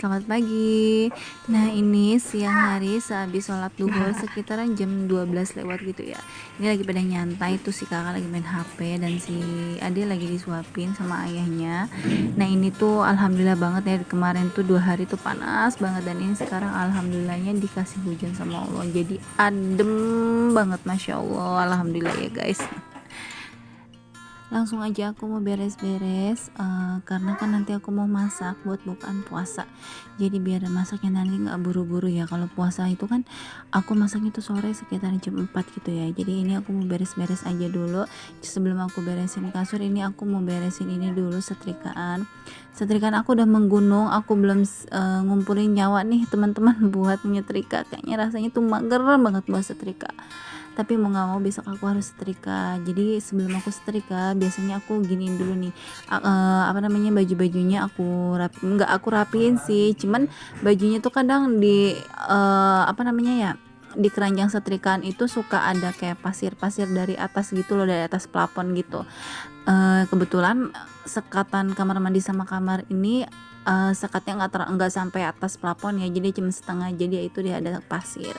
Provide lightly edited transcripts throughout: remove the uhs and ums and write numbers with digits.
selamat pagi. Nah, ini siang hari sehabis sholat duhur sekitaran jam 12 lewat gitu ya. Ini lagi pada nyantai tuh, si kakak lagi main HP dan si ade lagi disuapin sama ayahnya. Nah, ini tuh alhamdulillah banget ya, kemarin tuh 2 hari tuh panas banget dan ini sekarang alhamdulillahnya dikasih hujan sama Allah. Jadi adem banget, masya Allah, alhamdulillah ya guys. Langsung aja aku mau beres-beres karena kan nanti aku mau masak buat bukaan puasa, jadi biar masaknya nanti nggak buru-buru ya. Kalau puasa itu kan aku masaknya tuh sore sekitar jam 4 gitu ya. Jadi ini aku mau beres-beres aja dulu. Sebelum aku beresin kasur, ini aku mau beresin ini dulu, setrikaan aku udah menggunung. Aku belum ngumpulin nyawa nih teman-teman buat nyetrika. Kayaknya rasanya tuh mager banget buat setrika, tapi mau nggak mau besok aku harus setrika. Jadi sebelum aku setrika biasanya aku giniin dulu nih, baju-bajunya nggak aku rapiin sih, cuman bajunya tuh kadang di di keranjang setrikaan itu suka ada kayak pasir-pasir dari atas gitu loh, dari atas plafon gitu. Kebetulan sekatan kamar mandi sama kamar ini sekatnya nggak sampai atas plafon ya, jadi cuma setengah, jadi itu dia ada pasir.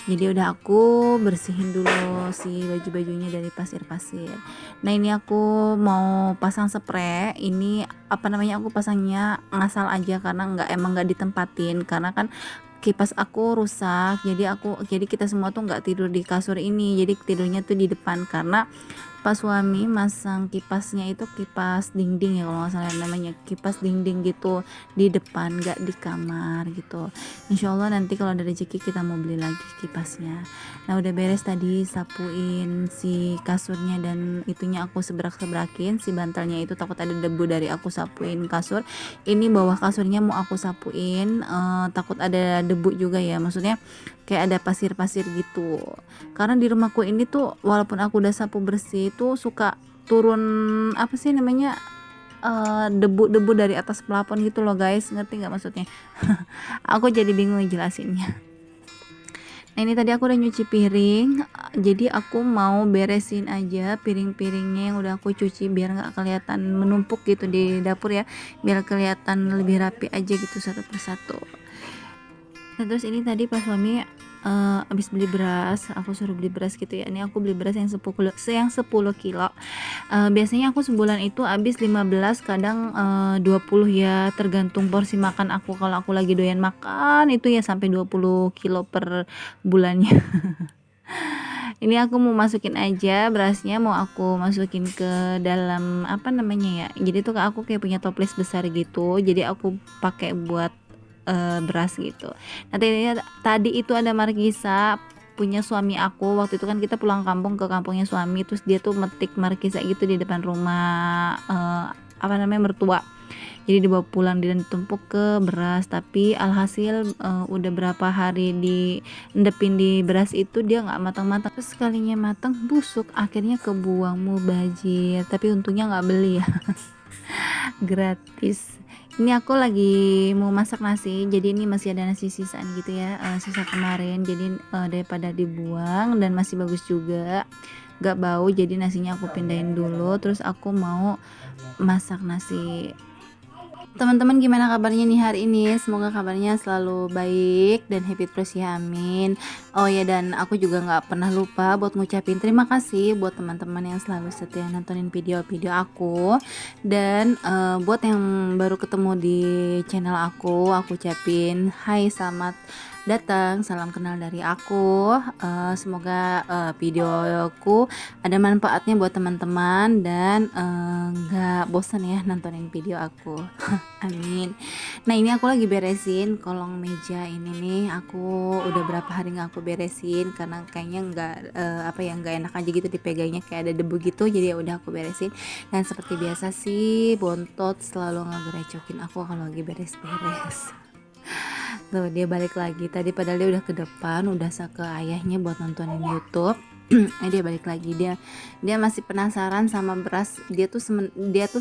Jadi udah aku bersihin dulu si baju-bajunya dari pasir-pasir. Nah, ini aku mau pasang spray. Ini aku pasangnya ngasal aja karena emang nggak ditempatin, karena kan kipas aku rusak. Jadi kita semua tuh nggak tidur di kasur ini, jadi tidurnya tuh di depan, karena pas suami masang kipasnya itu kipas dinding ya, kalau nggak salah namanya kipas dinding gitu, di depan, nggak di kamar gitu. Insya Allah nanti kalau ada rezeki kita mau beli lagi kipasnya. Nah, udah beres tadi, sapuin si kasurnya dan itunya aku sebrak-sebrakin si bantalnya itu, takut ada debu dari aku sapuin kasur. Ini bawah kasurnya mau aku sapuin, takut ada debu juga ya, maksudnya kayak ada pasir-pasir gitu. Karena di rumahku ini tuh walaupun aku udah sapu bersih tuh suka turun debu-debu dari atas plafon gitu loh guys, ngerti nggak maksudnya? Aku jadi bingung ngejelasinnya. Nah, ini tadi aku udah nyuci piring, jadi aku mau beresin aja piring-piringnya yang udah aku cuci biar nggak kelihatan menumpuk gitu di dapur ya, biar kelihatan lebih rapi aja gitu satu persatu. Nah, terus ini tadi pas suami habis beli beras, aku suruh beli beras gitu ya. Ini aku beli beras yang 10 kilo. Biasanya aku sebulan itu habis 15, kadang 20 ya, tergantung porsi makan aku. Kalau aku lagi doyan makan itu ya sampai 20 kilo per bulannya. Ini aku mau masukin aja berasnya, mau aku masukin ke dalam jadi tuh aku kayak punya toples besar gitu, jadi aku pakai buat beras gitu. Nanti tadi itu ada markisa punya suami aku. Waktu itu kan kita pulang kampung ke kampungnya suami, terus dia tuh metik markisa gitu di depan rumah mertua. Jadi dibawa pulang dan ditumpuk ke beras, tapi alhasil udah berapa hari endepin di beras itu dia nggak matang-matang. Terus sekalinya matang busuk, akhirnya kebuang mubazir. Tapi untungnya nggak beli ya. Gratis. Ini aku lagi mau masak nasi, jadi ini masih ada nasi sisaan gitu ya, sisa kemarin, jadi daripada dibuang dan masih bagus juga, gak bau, jadi nasinya aku pindahin dulu. Terus aku mau masak nasi. Teman-teman, gimana kabarnya nih hari ini? Semoga kabarnya selalu baik dan happy terus ya, amin. Oh ya, dan aku juga nggak pernah lupa buat ngucapin terima kasih buat teman-teman yang selalu setia nontonin video-video aku. Dan buat yang baru ketemu di channel aku ucapin hai, selamat datang, salam kenal dari aku. Semoga videoku ada manfaatnya buat teman-teman dan nggak bosan ya nontonin video aku. Amin. Nah, ini aku lagi beresin kolong meja ini nih. Aku udah berapa hari nggak aku beresin karena kayaknya nggak enak aja gitu dipegangnya, kayak ada debu gitu. Jadi ya udah aku beresin. Dan seperti biasa sih, bontot selalu ngegerecokin aku kalau lagi beres-beres. Tuh, dia balik lagi. Tadi padahal dia udah ke depan, udah ke ayahnya buat nontonin YouTube. Dia balik lagi, dia masih penasaran sama beras. Dia tuh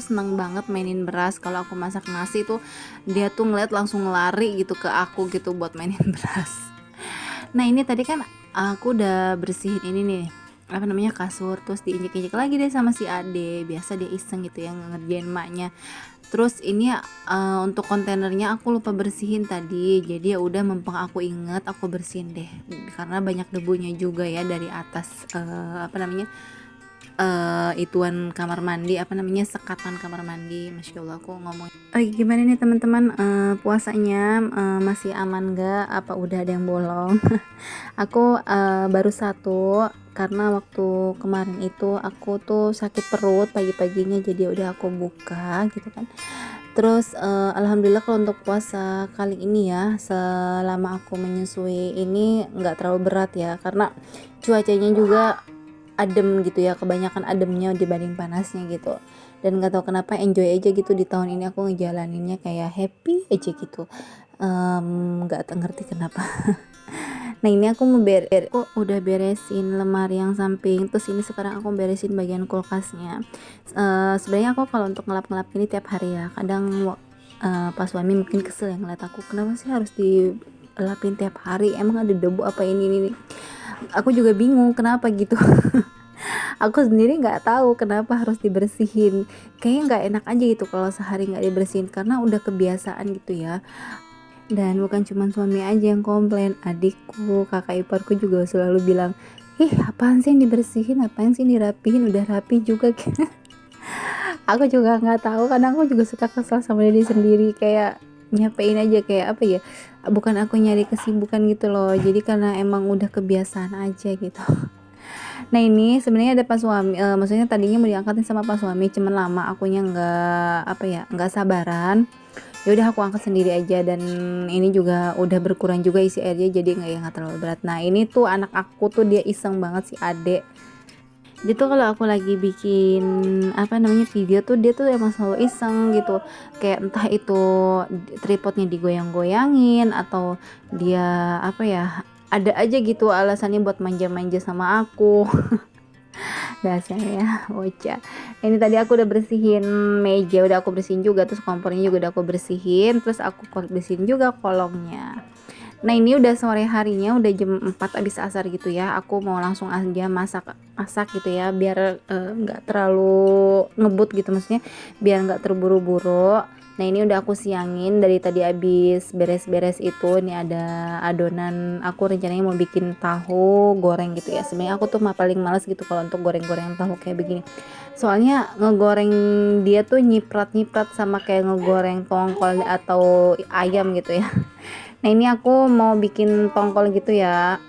seneng banget mainin beras. Kalau aku masak nasi tuh dia tuh ngeliat langsung lari gitu ke aku gitu buat mainin beras. Nah, ini tadi kan aku udah bersihin ini nih kasur, terus diinjek-injek lagi deh sama si ade. Biasa dia iseng gitu ya ngerjain emaknya. Terus ini untuk kontainernya aku lupa bersihin tadi, jadi ya udah mumpung aku inget aku bersihin deh, karena banyak debunya juga ya dari atas apa namanya, ituan kamar mandi, apa namanya, sekatan kamar mandi. Masya Allah aku ngomong. Gimana nih teman-teman, puasanya masih aman gak? Apa udah ada yang bolong? Aku baru satu, karena waktu kemarin itu aku tuh sakit perut pagi-paginya, jadi udah aku buka gitu kan. Terus alhamdulillah kalau untuk puasa kali ini ya, selama aku menyusui ini nggak terlalu berat ya, karena cuacanya juga adem gitu ya, kebanyakan ademnya dibanding panasnya gitu. Dan nggak tahu kenapa enjoy aja gitu di tahun ini, aku ngejalaninnya kayak happy aja gitu. Nggak ngerti kenapa. Nah ini aku udah beresin lemari yang samping, terus ini sekarang aku beresin bagian kulkasnya. Sebenarnya aku kalau untuk ngelap-ngelap ini tiap hari ya, kadang pas suami mungkin kesel yang ngeliat aku, kenapa sih harus dilapin tiap hari, emang ada debu apa ini. Aku juga bingung kenapa gitu. Aku sendiri nggak tahu kenapa harus dibersihin, kayaknya nggak enak aja gitu kalau sehari nggak dibersihin, karena udah kebiasaan gitu ya. Dan bukan cuma suami aja yang komplain, adikku, kakak iparku juga selalu bilang, ih apaan sih yang dibersihin, apaan sih yang dirapihin, udah rapi juga. Aku juga nggak tahu, kadang aku juga suka kesel sama diri sendiri, kayak nyapain aja, kayak apa ya, bukan aku nyari kesibukan gitu loh, jadi karena emang udah kebiasaan aja gitu. Nah ini sebenarnya ada pas suami, maksudnya tadinya mau diangkatin sama pas suami, cuman lama akunya nggak apa ya, nggak sabaran. Ya udah aku angkat sendiri aja, dan ini juga udah berkurang juga isi airnya, jadi nggak terlalu berat. Nah ini tuh anak aku tuh dia iseng banget si adek. Dia tuh kalau aku lagi bikin apa namanya video tuh, dia tuh emang selalu iseng gitu, kayak entah itu tripodnya digoyang-goyangin atau dia apa ya, ada aja gitu alasannya buat manja-manja sama aku. Dasarnya bocah. Ini tadi aku udah bersihin meja, udah aku bersihin juga, terus kompornya juga udah aku bersihin, terus aku bersihin juga kolongnya. Nah ini udah sore harinya, udah jam 4 abis asar gitu ya, aku mau langsung aja masak gitu ya, biar nggak terlalu ngebut gitu, maksudnya biar nggak terburu-buru. Nah ini udah aku siangin dari tadi abis beres-beres itu. Ini ada adonan, aku rencananya mau bikin tahu goreng gitu ya. Sebenarnya aku tuh paling males gitu kalau untuk goreng-goreng tahu kayak begini, soalnya ngegoreng dia tuh nyiprat-nyiprat sama kayak ngegoreng tongkol atau ayam gitu ya. Nah ini aku mau bikin tongkol gitu ya.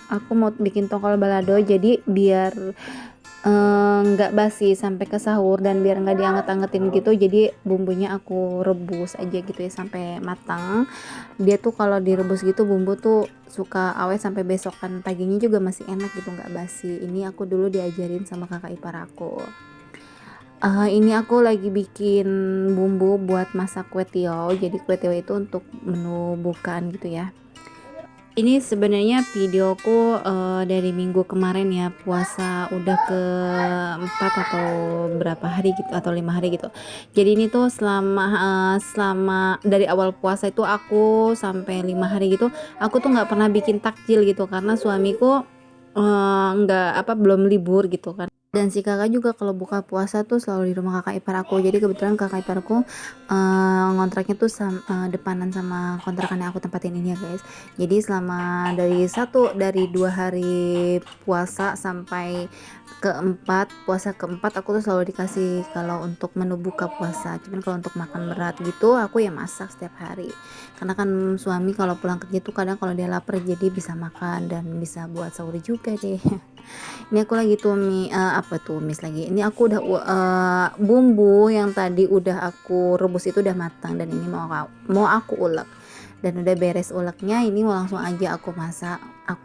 Aku mau bikin tongkol balado, jadi biar nggak basi sampai ke sahur, dan biar nggak dianget-angetin gitu, jadi bumbunya aku rebus aja gitu ya sampai matang. Dia tuh kalau direbus gitu bumbu tuh suka awet sampai besokan paginya juga masih enak gitu, nggak basi. Ini aku dulu diajarin sama kakak ipar aku. Ini aku lagi bikin bumbu buat masak kue tiaw. Jadi kue tiaw itu untuk menu bukaan gitu ya. Ini sebenarnya videoku dari minggu kemarin ya, puasa udah ke 4 atau berapa hari gitu, atau 5 hari gitu. Jadi ini tuh selama dari awal puasa itu aku sampai 5 hari gitu, aku tuh nggak pernah bikin takjil gitu, karena suamiku nggak apa, belum libur gitu kan. Dan si kakak juga kalau buka puasa tuh selalu di rumah kakak ipar aku. Jadi kebetulan kakak iparku ngontraknya tuh depanan sama kontrakan yang aku tempatin ini ya guys. Jadi selama dari 2 hari puasa sampai keempat, puasa keempat, aku tuh selalu dikasih kalau untuk menu buka puasa. Cuman kalau untuk makan berat gitu aku ya masak setiap hari, karena kan suami kalau pulang kerja tuh kadang kalau dia lapar jadi bisa makan dan bisa buat sahur juga deh. Ini aku lagi tumis lagi. Ini aku udah bumbu yang tadi udah aku rebus itu udah matang, dan ini mau aku ulek, dan udah beres uleknya, ini mau langsung aja aku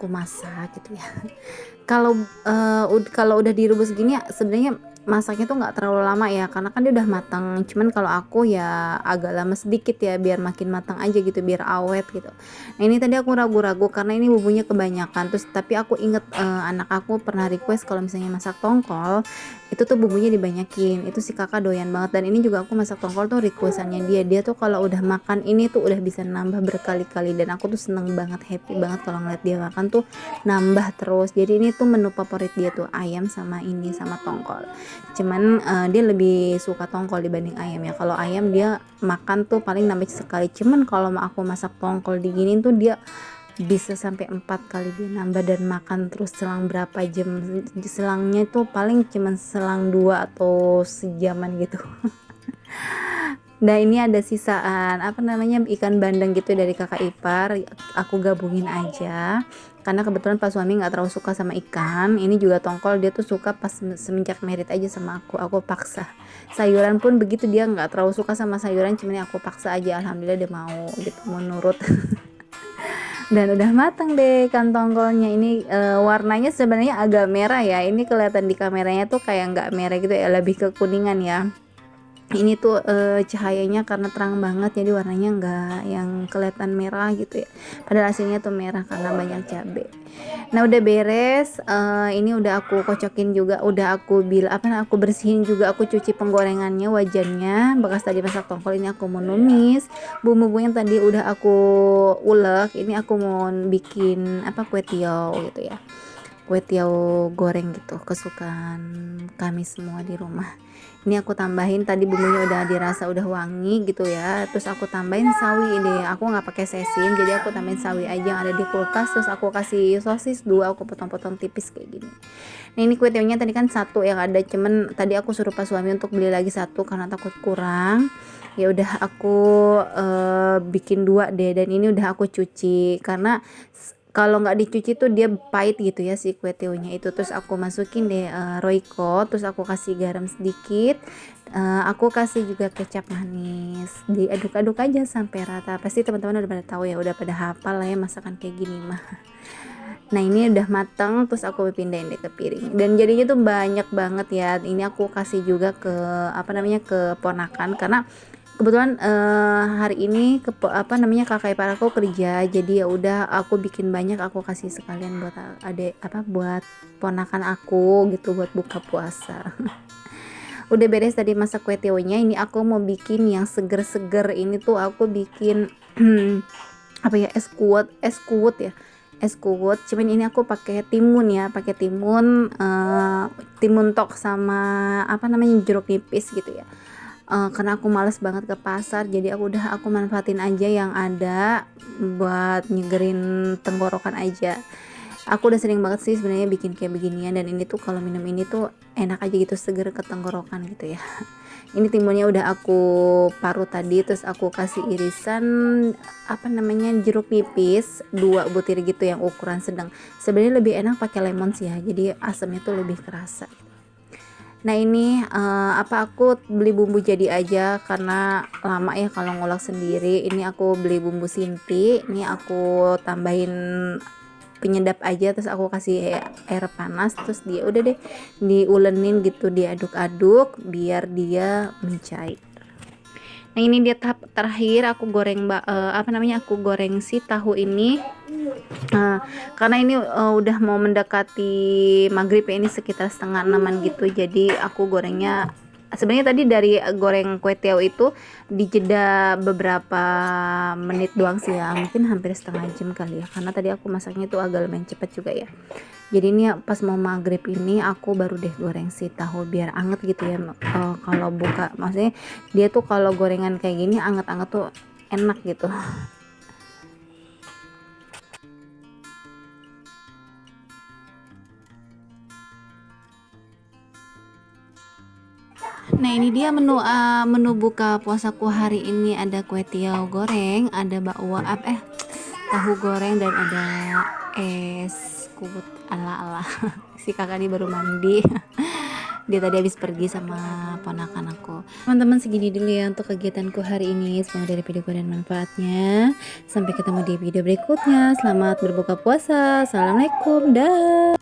masak gitu ya. Kalau udah direbus gini ya, sebenarnya masaknya tuh nggak terlalu lama ya, karena kan dia udah matang. Cuman kalau aku ya agak lama sedikit ya, biar makin matang aja gitu, biar awet gitu. Nah ini tadi aku ragu-ragu karena ini bumbunya kebanyakan, terus tapi aku inget anak aku pernah request kalau misalnya masak tongkol itu tuh bumbunya dibanyakin. Itu si kakak doyan banget. Dan ini juga aku masak tongkol tuh requestannya dia tuh kalau udah makan ini tuh udah bisa nambah berkali-kali, dan aku tuh seneng banget, happy banget kalau ngeliat dia makan tuh nambah terus. Jadi ini tuh menu favorit dia tuh ayam sama ini sama tongkol. Cuman dia lebih suka tongkol dibanding ayam ya. Kalau ayam dia makan tuh paling nambah sekali, cuman kalau aku masak tongkol diginin tuh dia bisa sampai 4 kali dia nambah dan makan terus. Selang berapa jam, selangnya itu paling cuman selang 2 atau sejaman gitu. Nah ini ada sisaan apa namanya ikan bandeng gitu dari kakak ipar, aku gabungin aja karena kebetulan pas suami nggak terlalu suka sama ikan. Ini juga tongkol dia tuh suka pas semenjak merit aja sama aku paksa. Sayuran pun begitu, dia nggak terlalu suka sama sayuran, cuman aku paksa aja, alhamdulillah dia mau gitu, mau nurut. Dan udah matang deh ikan tongkolnya ini. Warnanya sebenarnya agak merah ya, ini kelihatan di kameranya tuh kayak nggak merah gitu ya, lebih ke kuningan ya. Ini tuh cahayanya karena terang banget jadi warnanya nggak yang kelihatan merah gitu ya, padahal aslinya tuh merah karena banyak cabai. Nah udah beres, ini udah aku kocokin juga, udah aku aku bersihin juga, aku cuci penggorengannya, wajannya bekas tadi masak tongkol. Ini aku mau numis bumbu-bumbu yang tadi udah aku ulek. Ini aku mau bikin apa, kue tiaw gitu ya, kue tiaw goreng gitu, kesukaan kami semua di rumah. Ini aku tambahin tadi bumbunya udah dirasa udah wangi gitu ya, terus aku tambahin sawi deh. Aku nggak pakai sesin, jadi aku tambahin sawi aja yang ada di kulkas. Terus aku kasih sosis 2, aku potong-potong tipis kayak gini. Nah ini kue tiawnya tadi kan 1 yang ada, cuman tadi aku suruh pas suami untuk beli lagi 1 karena takut kurang. Ya udah aku bikin 2 deh, dan ini udah aku cuci karena kalau nggak dicuci tuh dia pahit gitu ya si kue tiawnya itu. Terus aku masukin deh Royco, terus aku kasih garam sedikit, aku kasih juga kecap manis, diaduk-aduk aja sampai rata. Pasti teman-teman udah pada tahu ya, udah pada hafal lah ya masakan kayak gini mah. Nah ini udah mateng, terus aku pindahin deh ke piring, dan jadinya tuh banyak banget ya. Ini aku kasih juga ke apa namanya, ke ponakan karena kebetulan hari ini apa namanya kakak ipar aku kerja, jadi ya udah aku bikin banyak, aku kasih sekalian buat adek apa buat ponakan aku gitu, buat buka puasa. Udah beres tadi masak kue tiawnya, ini aku mau bikin yang seger-seger. Ini tuh aku bikin apa ya, es kuut ya, es kuut. Cuman ini aku pakai timun ya, pakai timun, timun tok sama apa namanya jeruk nipis gitu ya. Karena aku males banget ke pasar, jadi aku manfaatin aja yang ada buat nyegerin tenggorokan aja. Aku udah sering banget sih sebenarnya bikin kayak beginian, dan ini tuh kalau minum ini tuh enak aja gitu, seger ke tenggorokan gitu ya. Ini timunnya udah aku parut tadi, terus aku kasih irisan apa namanya jeruk nipis 2 butir gitu yang ukuran sedang. Sebenarnya lebih enak pakai lemon sih ya, jadi asamnya tuh lebih kerasa. Nah ini aku beli bumbu jadi aja karena lama ya kalau ngulek sendiri. Ini aku beli bumbu Sinti, ini aku tambahin penyedap aja, terus aku kasih air panas, terus dia udah deh diulenin gitu, diaduk-aduk biar dia mencair. Nah ini dia tahap terakhir, aku goreng aku goreng si tahu ini. Karena ini udah mau mendekati maghrib ya, ini sekitar setengah 6-an gitu, jadi aku gorengnya sebenarnya tadi dari goreng kue tiaw itu dijeda beberapa menit doang sih ya, mungkin hampir setengah jam kali ya, karena tadi aku masaknya itu agak lumayan cepat juga ya. Jadi ini pas mau maghrib ini aku baru deh goreng si tahu biar anget gitu ya. Kalau buka, maksudnya dia tuh kalau gorengan kayak gini anget-anget tuh enak gitu. Nah ini dia menu buka puasaku hari ini. Ada kue tiaw goreng, ada bakwan tahu goreng, dan ada es kuut ala-ala. Si kakak ini baru mandi. Dia tadi habis pergi sama ponakan aku. Teman-teman segini dulu ya untuk kegiatanku hari ini. Semoga dari videoku dan manfaatnya. Sampai ketemu di video berikutnya. Selamat berbuka puasa. Assalamualaikum. Dah.